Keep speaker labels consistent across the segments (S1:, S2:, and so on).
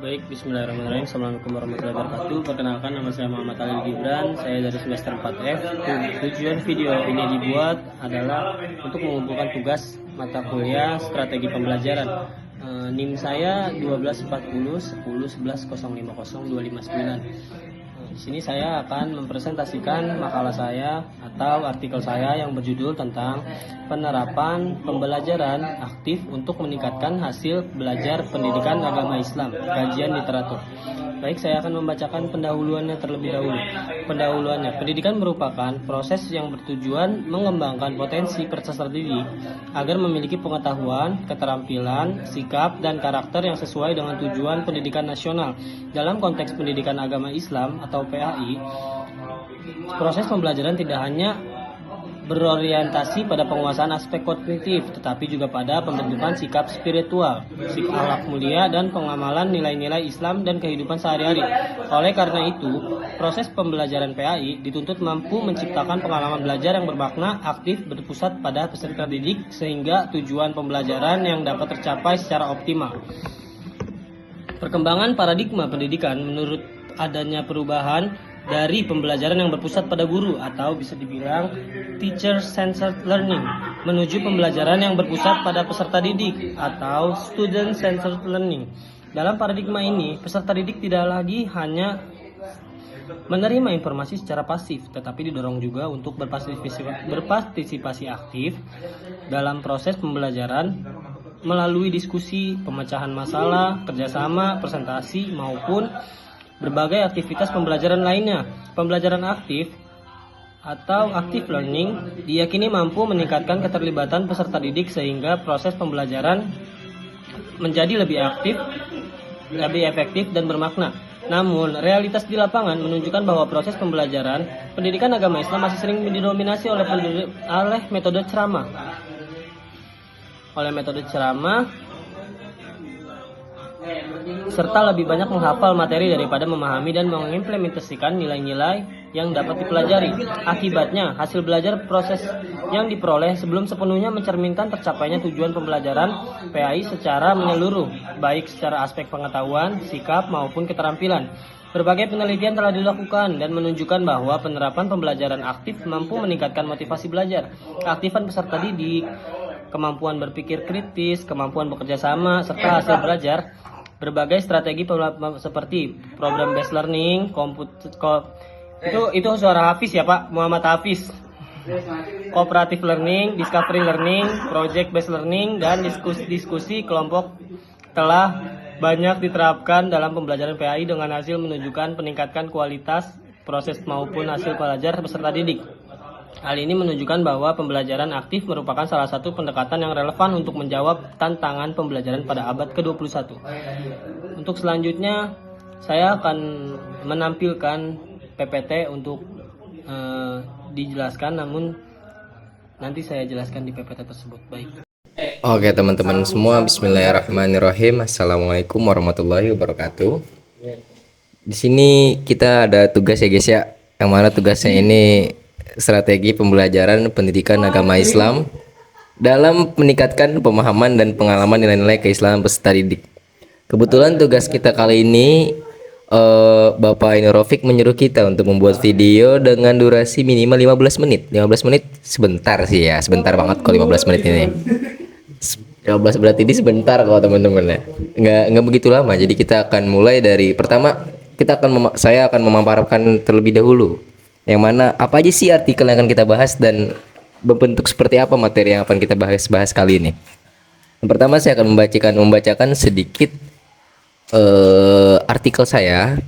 S1: Baik, bismillahirrahmanirrahim. Assalamualaikum warahmatullahi wabarakatuh. Perkenalkan, nama saya Muhammad Ali Gibran. Saya dari semester 4F. Tujuan video ini dibuat adalah untuk mengumpulkan tugas mata kuliah strategi pembelajaran. NIM saya 1240 10 11 050 259. Di sini saya akan mempresentasikan makalah saya atau artikel saya yang berjudul tentang penerapan pembelajaran aktif untuk meningkatkan hasil belajar pendidikan agama Islam, kajian literatur. Baik, saya akan membacakan pendahuluannya terlebih dahulu. Pendahuluannya, pendidikan merupakan proses yang bertujuan mengembangkan potensi peserta didik agar memiliki pengetahuan, keterampilan, sikap, dan karakter yang sesuai dengan tujuan pendidikan nasional. Dalam konteks pendidikan agama Islam atau PAI, proses pembelajaran tidak hanya berorientasi pada penguasaan aspek kognitif, tetapi juga pada pembentukan sikap spiritual, sikap akhlak mulia, dan pengamalan nilai-nilai Islam dan kehidupan sehari-hari. Oleh karena itu, proses pembelajaran PAI dituntut mampu menciptakan pengalaman belajar yang bermakna, aktif, berpusat pada peserta didik, sehingga tujuan pembelajaran yang dapat tercapai secara optimal. Perkembangan paradigma pendidikan menurut adanya perubahan dari pembelajaran yang berpusat pada guru atau bisa dibilang teacher-centered learning menuju pembelajaran yang berpusat pada peserta didik atau student-centered learning. Dalam paradigma ini, peserta didik tidak lagi hanya menerima informasi secara pasif, tetapi didorong juga untuk berpartisipasi aktif dalam proses pembelajaran melalui diskusi, pemecahan masalah, kerjasama, presentasi, maupun berbagai aktivitas pembelajaran lainnya. Pembelajaran aktif atau active learning diyakini mampu meningkatkan keterlibatan peserta didik sehingga proses pembelajaran menjadi lebih aktif, lebih efektif, dan bermakna. Namun, realitas di lapangan menunjukkan bahwa proses pembelajaran pendidikan agama Islam masih sering didominasi oleh metode ceramah. Serta lebih banyak menghafal materi daripada memahami dan mengimplementasikan nilai-nilai yang dapat dipelajari. Akibatnya, hasil belajar proses yang diperoleh sebelum sepenuhnya mencerminkan tercapainya tujuan pembelajaran PAI secara menyeluruh, baik secara aspek pengetahuan, sikap, maupun keterampilan. Berbagai penelitian telah dilakukan dan menunjukkan bahwa penerapan pembelajaran aktif mampu meningkatkan motivasi belajar, keaktifan peserta didik, kemampuan berpikir kritis, kemampuan bekerja sama, serta hasil belajar. Berbagai strategi seperti program based learning, itu suara Hafiz ya Pak, Muhammad Hafiz. Cooperative learning, discovery learning, project based learning, dan diskusi kelompok telah banyak diterapkan dalam pembelajaran PAI dengan hasil menunjukkan peningkatan kualitas proses maupun hasil belajar peserta didik. Hal ini menunjukkan bahwa pembelajaran aktif merupakan salah satu pendekatan yang relevan untuk menjawab tantangan pembelajaran pada abad ke-21. Untuk selanjutnya, saya akan menampilkan PPT untuk dijelaskan, namun nanti saya jelaskan di PPT tersebut. Baik.
S2: Oke teman-teman semua, bismillahirrahmanirrahim. Assalamualaikum warahmatullahi wabarakatuh. Di sini kita ada tugas ya guys ya, yang mana tugasnya ini strategi pembelajaran pendidikan agama Islam dalam meningkatkan pemahaman dan pengalaman nilai-nilai keislaman peserta didik. Kebetulan tugas kita kali ini Bapak Inurofik menyuruh kita untuk membuat video dengan durasi minimal 15 menit. 15 menit sebentar sih ya, sebentar banget kalau 15 menit ini. 15 berarti ini sebentar kalau teman-teman ya. Nggak begitu lama. Jadi kita akan mulai dari pertama, saya akan memaparkan terlebih dahulu yang mana apa aja sih artikel yang akan kita bahas dan berbentuk seperti apa materi yang akan kita bahas kali ini. Yang pertama, saya akan membacakan sedikit artikel saya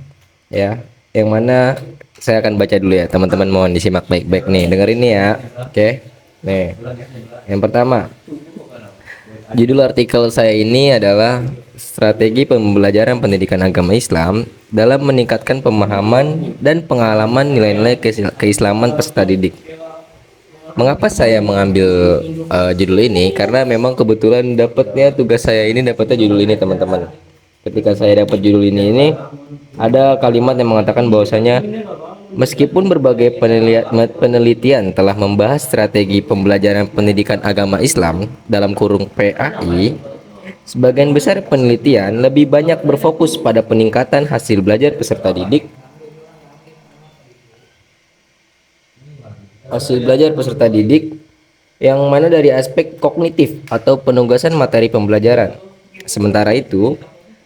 S2: ya, yang mana saya akan baca dulu ya teman-teman, mohon disimak baik-baik nih, dengerin nih ya. Oke. Nih. Yang pertama, judul artikel saya ini adalah strategi pembelajaran pendidikan agama Islam dalam meningkatkan pemahaman dan pengalaman nilai-nilai keislaman peserta didik. Mengapa saya mengambil judul ini? Karena memang kebetulan tugas saya ini dapatnya judul ini teman-teman. Ketika saya dapat judul ini ada kalimat yang mengatakan bahwasanya meskipun berbagai penelitian telah membahas strategi pembelajaran pendidikan agama Islam dalam kurung PAI, Sebagian besar penelitian lebih banyak berfokus pada peningkatan hasil belajar peserta didik. Yang mana dari aspek kognitif atau penugasan materi pembelajaran. Sementara itu,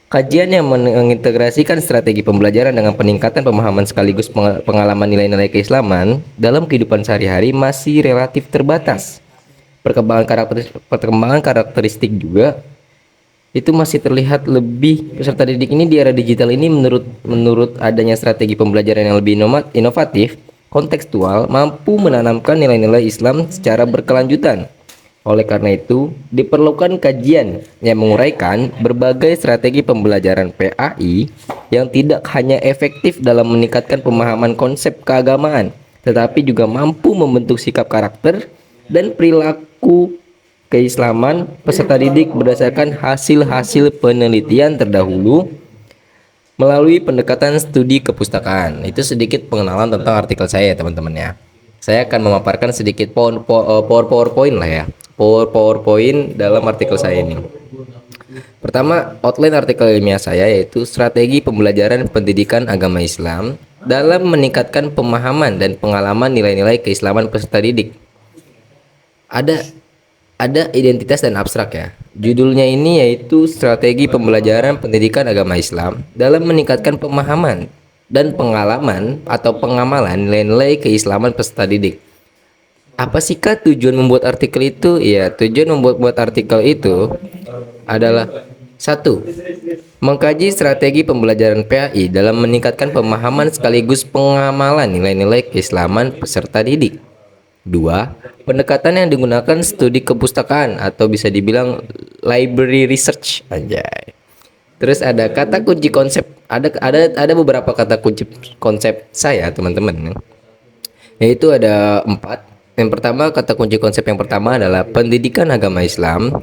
S2: kajian yang mengintegrasikan strategi pembelajaran dengan peningkatan pemahaman sekaligus pengalaman nilai-nilai keislaman dalam kehidupan sehari-hari masih relatif terbatas. Perkembangan karakteristik juga itu masih terlihat lebih peserta didik ini di era digital ini menurut adanya strategi pembelajaran yang lebih inovatif, kontekstual, mampu menanamkan nilai-nilai Islam secara berkelanjutan. Oleh karena itu, diperlukan kajian yang menguraikan berbagai strategi pembelajaran PAI yang tidak hanya efektif dalam meningkatkan pemahaman konsep keagamaan, tetapi juga mampu membentuk sikap karakter dan perilaku keislaman peserta didik berdasarkan hasil-hasil penelitian terdahulu melalui pendekatan studi kepustakaan. Itu sedikit pengenalan tentang artikel saya ya teman-teman ya. Saya akan memaparkan sedikit PowerPoint lah ya. PowerPoint dalam artikel saya ini. Pertama, outline artikel ilmiah saya yaitu strategi pembelajaran pendidikan agama Islam dalam meningkatkan pemahaman dan pengalaman nilai-nilai keislaman peserta didik. Ada identitas dan abstrak ya. Judulnya ini yaitu strategi pembelajaran pendidikan agama Islam dalam meningkatkan pemahaman dan pengalaman atau pengamalan nilai-nilai keislaman peserta didik. Apa sih kah tujuan membuat artikel itu? Ya, tujuan membuat artikel itu adalah 1. Mengkaji strategi pembelajaran PAI dalam meningkatkan pemahaman sekaligus pengamalan nilai-nilai keislaman peserta didik. 2. Pendekatan yang digunakan studi kepustakaan atau bisa dibilang library research anjay. Terus ada kata kunci konsep, ada beberapa kata kunci konsep saya teman-teman. Yaitu ada 4. Yang pertama, kata kunci konsep yang pertama adalah pendidikan agama Islam.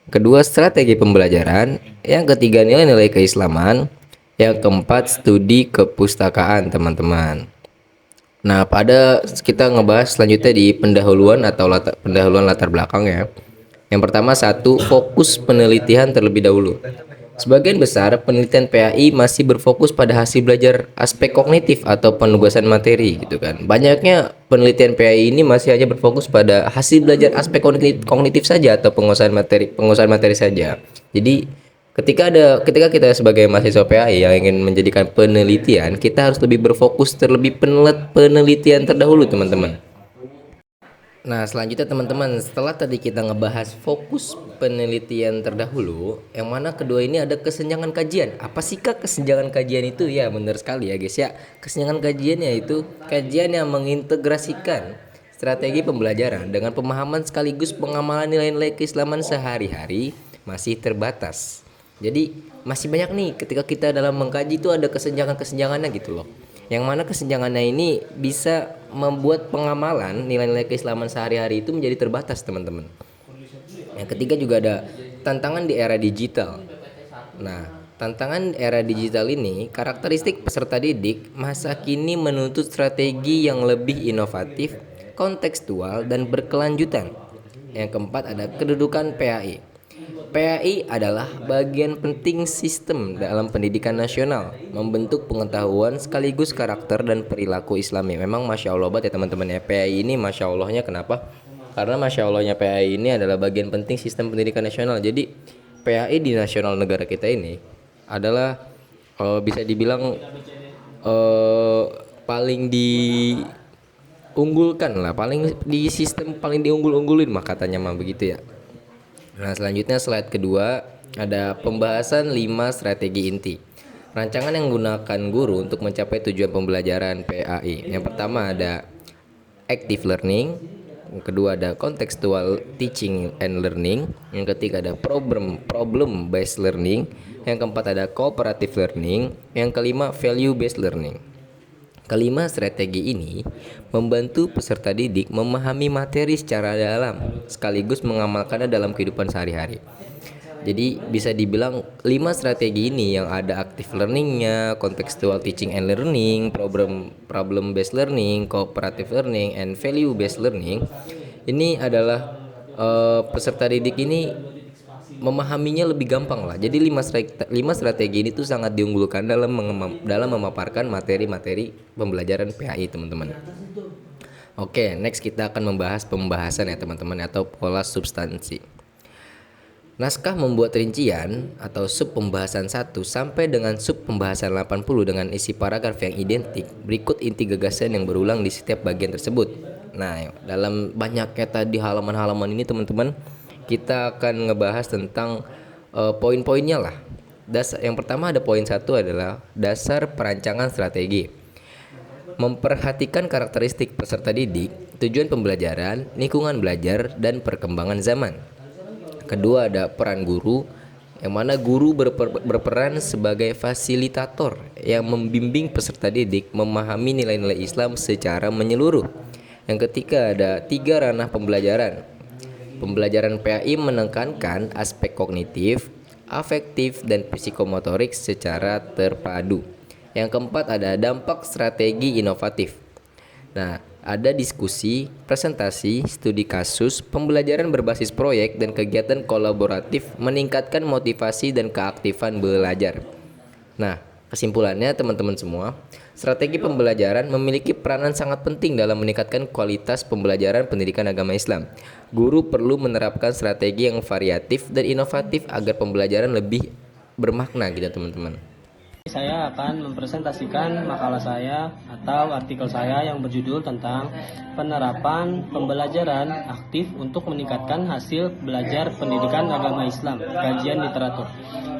S2: Kedua, strategi pembelajaran. Yang ketiga, nilai-nilai keislaman. Yang keempat, studi kepustakaan teman-teman. Nah, kita ngebahas selanjutnya di pendahuluan atau pendahuluan latar belakang ya. Yang pertama, 1. Fokus penelitian terlebih dahulu. Sebagian besar penelitian PAI masih berfokus pada hasil belajar aspek kognitif atau penugasan materi gitu kan. Banyaknya penelitian PAI ini masih hanya berfokus pada hasil belajar aspek kognitif saja atau penguasaan materi saja. Jadi ketika kita sebagai mahasiswa PAI yang ingin menjadikan penelitian, kita harus lebih berfokus terlebih penelitian terdahulu teman-teman. Nah, selanjutnya teman-teman, setelah tadi kita ngebahas fokus penelitian terdahulu, yang mana kedua ini ada kesenjangan kajian. Apa sih kak kesenjangan kajian itu? Ya benar sekali ya guys ya. Kesenjangan kajian yaitu kajian yang mengintegrasikan strategi pembelajaran dengan pemahaman sekaligus pengamalan nilai-nilai keislaman sehari-hari masih terbatas. Jadi masih banyak nih ketika kita dalam mengkaji itu ada kesenjangannya gitu loh. Yang mana kesenjangannya ini bisa membuat pengamalan nilai-nilai keislaman sehari-hari itu menjadi terbatas teman-teman. Yang ketiga juga ada tantangan di era digital. Nah, tantangan era digital ini karakteristik peserta didik masa kini menuntut strategi yang lebih inovatif, kontekstual, dan berkelanjutan. Yang keempat ada kedudukan PAI. PAI adalah bagian penting sistem dalam pendidikan nasional, membentuk pengetahuan sekaligus karakter dan perilaku Islami. Memang masya Allah banget ya teman-teman ya, PAI ini masya Allahnya kenapa? Karena masya Allahnya PAI ini adalah bagian penting sistem pendidikan nasional. Jadi PAI di nasional negara kita ini adalah bisa dibilang paling diunggulkan lah, paling di sistem paling diunggulin mah katanya mah begitu ya. Nah, selanjutnya slide kedua ada pembahasan 5 strategi inti. Rancangan yang menggunakan guru untuk mencapai tujuan pembelajaran PAI. Yang pertama ada active learning, yang kedua ada contextual teaching and learning, yang ketiga ada problem based learning, yang keempat ada cooperative learning, yang kelima value based learning. Kelima strategi ini membantu peserta didik memahami materi secara dalam sekaligus mengamalkannya dalam kehidupan sehari-hari. Jadi bisa dibilang 5 strategi ini yang ada active learningnya, contextual teaching and learning, problem based learning, cooperative learning, and value based learning. Ini adalah peserta didik ini memahaminya lebih gampang lah. Jadi 5 strategi ini tuh sangat diunggulkan dalam memaparkan materi-materi pembelajaran PAI teman-teman. Oke, next kita akan membahas pembahasan ya teman-teman, atau pola substansi. Naskah membuat rincian atau sub pembahasan 1 sampai dengan sub pembahasan 80 dengan isi paragraf yang identik. Berikut inti gagasan yang berulang di setiap bagian tersebut. Nah, dalam banyaknya tadi halaman-halaman ini teman-teman, kita akan ngebahas tentang poin-poinnya lah. Yang pertama ada poin 1 adalah dasar perancangan strategi. Memperhatikan karakteristik peserta didik, tujuan pembelajaran, lingkungan belajar, dan perkembangan zaman. Kedua ada peran guru, yang mana guru berperan sebagai fasilitator yang membimbing peserta didik memahami nilai-nilai Islam secara menyeluruh. Yang ketiga ada 3 ranah pembelajaran. Pembelajaran PAI menekankan aspek kognitif, afektif, dan psikomotorik secara terpadu. Yang keempat ada dampak strategi inovatif. Nah, ada diskusi, presentasi, studi kasus, pembelajaran berbasis proyek, dan kegiatan kolaboratif meningkatkan motivasi dan keaktifan belajar. Nah, kesimpulannya teman-teman semua, strategi pembelajaran memiliki peranan sangat penting dalam meningkatkan kualitas pembelajaran pendidikan agama Islam. Guru perlu menerapkan strategi yang variatif dan inovatif agar pembelajaran lebih bermakna gitu teman-teman.
S1: Saya akan mempresentasikan makalah saya atau artikel saya yang berjudul tentang penerapan pembelajaran aktif untuk meningkatkan hasil belajar pendidikan agama Islam, kajian literatur.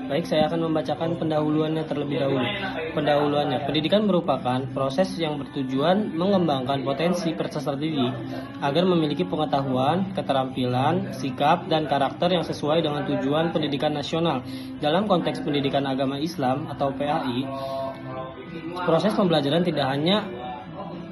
S1: Baik, saya akan membacakan pendahuluannya terlebih dahulu. Pendahuluannya, pendidikan merupakan proses yang bertujuan mengembangkan potensi peserta didik agar memiliki pengetahuan, keterampilan, sikap, dan karakter yang sesuai dengan tujuan pendidikan nasional. Dalam konteks pendidikan agama Islam atau PAI, proses pembelajaran tidak hanya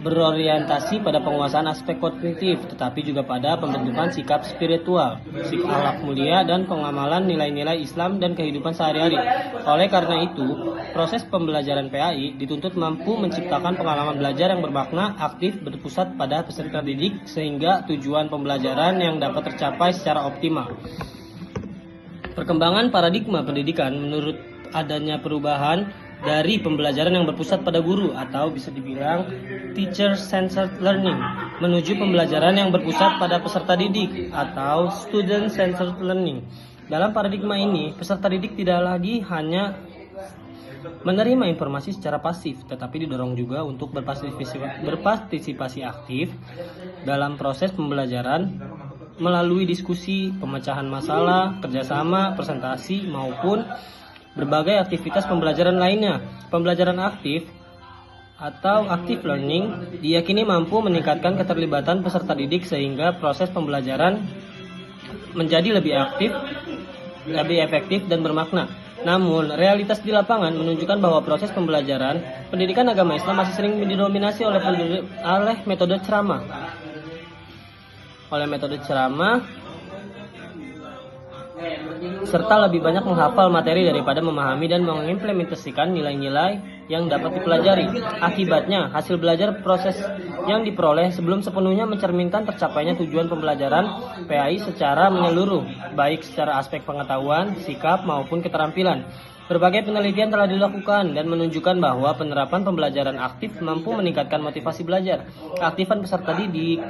S1: berorientasi pada penguasaan aspek kognitif, tetapi juga pada pembentukan sikap spiritual, sikap akhlak mulia, dan pengamalan nilai-nilai Islam dan kehidupan sehari-hari. Oleh karena itu, proses pembelajaran PAI dituntut mampu menciptakan pengalaman belajar yang bermakna, aktif, berpusat pada peserta didik, sehingga tujuan pembelajaran yang dapat tercapai secara optimal. Perkembangan paradigma pendidikan menurut adanya perubahan dari pembelajaran yang berpusat pada guru atau bisa dibilang teacher-centered learning menuju pembelajaran yang berpusat pada peserta didik atau student-centered learning. Dalam paradigma ini, peserta didik tidak lagi hanya menerima informasi secara pasif, tetapi didorong juga untuk berpartisipasi aktif dalam proses pembelajaran melalui diskusi, pemecahan masalah, kerjasama, presentasi, maupun berbagai aktivitas pembelajaran lainnya. Pembelajaran aktif atau active learning diyakini mampu meningkatkan keterlibatan peserta didik sehingga proses pembelajaran menjadi lebih aktif, lebih efektif, dan bermakna. Namun, realitas di lapangan menunjukkan bahwa proses pembelajaran pendidikan agama Islam masih sering didominasi oleh metode ceramah. Serta lebih banyak menghafal materi daripada memahami dan mengimplementasikan nilai-nilai yang dapat dipelajari. Akibatnya, hasil belajar proses yang diperoleh sebelum sepenuhnya mencerminkan tercapainya tujuan pembelajaran PAI secara menyeluruh, baik secara aspek pengetahuan, sikap, maupun keterampilan. Berbagai penelitian telah dilakukan dan menunjukkan bahwa penerapan pembelajaran aktif mampu meningkatkan motivasi belajar, keaktifan peserta didik,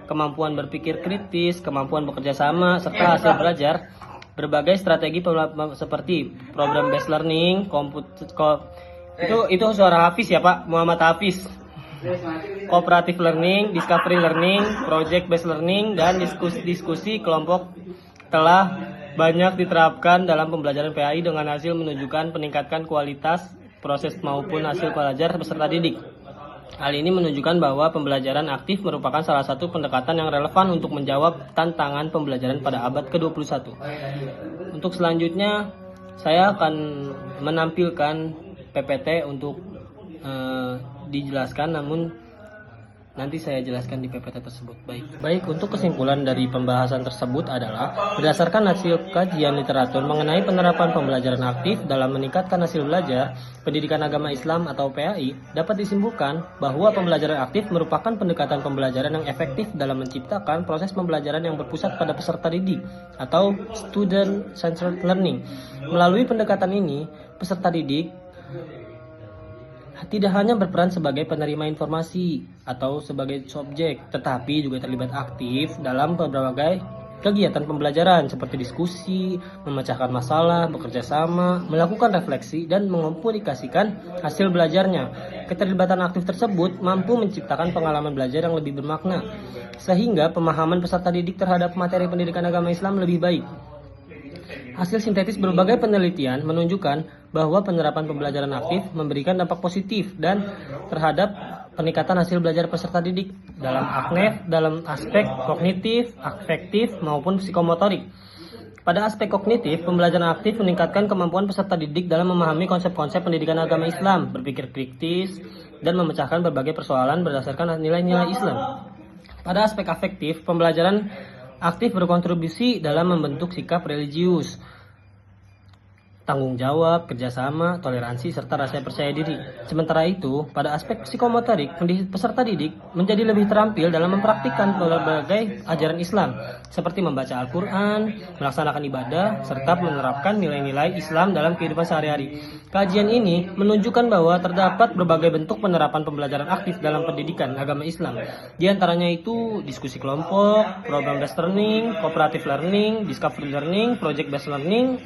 S1: kemampuan berpikir kritis, kemampuan bekerja sama, serta hasil belajar. Berbagai strategi seperti program based learning, itu suara Hafiz ya Pak, Muhammad Hafiz. Cooperative learning, discovery learning, project based learning, dan diskusi kelompok telah banyak diterapkan dalam pembelajaran PAI dengan hasil menunjukkan peningkatan kualitas proses maupun hasil belajar peserta didik. Hal ini menunjukkan bahwa pembelajaran aktif merupakan salah satu pendekatan yang relevan untuk menjawab tantangan pembelajaran pada abad ke-21. Untuk selanjutnya, saya akan menampilkan PPT untuk dijelaskan, namun Nanti saya jelaskan di PPT tersebut. Baik, untuk kesimpulan dari pembahasan tersebut adalah berdasarkan hasil kajian literatur mengenai penerapan pembelajaran aktif dalam meningkatkan hasil belajar, pendidikan agama Islam atau PAI dapat disimpulkan bahwa pembelajaran aktif merupakan pendekatan pembelajaran yang efektif dalam menciptakan proses pembelajaran yang berpusat pada peserta didik atau student centered learning. Melalui pendekatan ini, peserta didik tidak hanya berperan sebagai penerima informasi atau sebagai subjek, tetapi juga terlibat aktif dalam berbagai kegiatan pembelajaran seperti diskusi, memecahkan masalah, bekerja sama, melakukan refleksi, dan mengkomunikasikan hasil belajarnya. Keterlibatan aktif tersebut mampu menciptakan pengalaman belajar yang lebih bermakna, sehingga pemahaman peserta didik terhadap materi pendidikan agama Islam lebih baik. Hasil sintetis berbagai penelitian menunjukkan bahwa penerapan pembelajaran aktif memberikan dampak positif dan terhadap peningkatan hasil belajar peserta didik dalam aspek kognitif, afektif maupun psikomotorik. Pada aspek kognitif, pembelajaran aktif meningkatkan kemampuan peserta didik dalam memahami konsep-konsep pendidikan agama Islam, berpikir kritis, dan memecahkan berbagai persoalan berdasarkan nilai-nilai Islam. Pada aspek afektif, pembelajaran aktif berkontribusi dalam membentuk sikap religius, tanggung jawab, kerjasama, toleransi, serta rasa percaya diri. Sementara itu, pada aspek psikomotorik, peserta didik menjadi lebih terampil dalam mempraktikkan berbagai ajaran Islam, seperti membaca Al-Quran, melaksanakan ibadah, serta menerapkan nilai-nilai Islam dalam kehidupan sehari-hari. Kajian ini menunjukkan bahwa terdapat berbagai bentuk penerapan pembelajaran aktif dalam pendidikan agama Islam. Di antaranya itu diskusi kelompok, program-based learning, cooperative learning, discovery learning, project-based learning,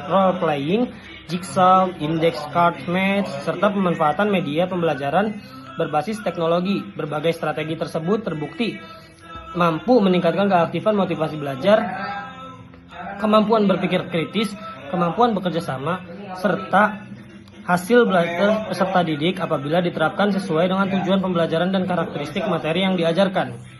S1: role playing, jigsaw, index card match, serta pemanfaatan media pembelajaran berbasis teknologi. Berbagai strategi tersebut terbukti mampu meningkatkan keaktifan motivasi belajar, kemampuan berpikir kritis, kemampuan bekerja sama, serta hasil belajar peserta didik apabila diterapkan sesuai dengan tujuan pembelajaran dan karakteristik materi yang diajarkan.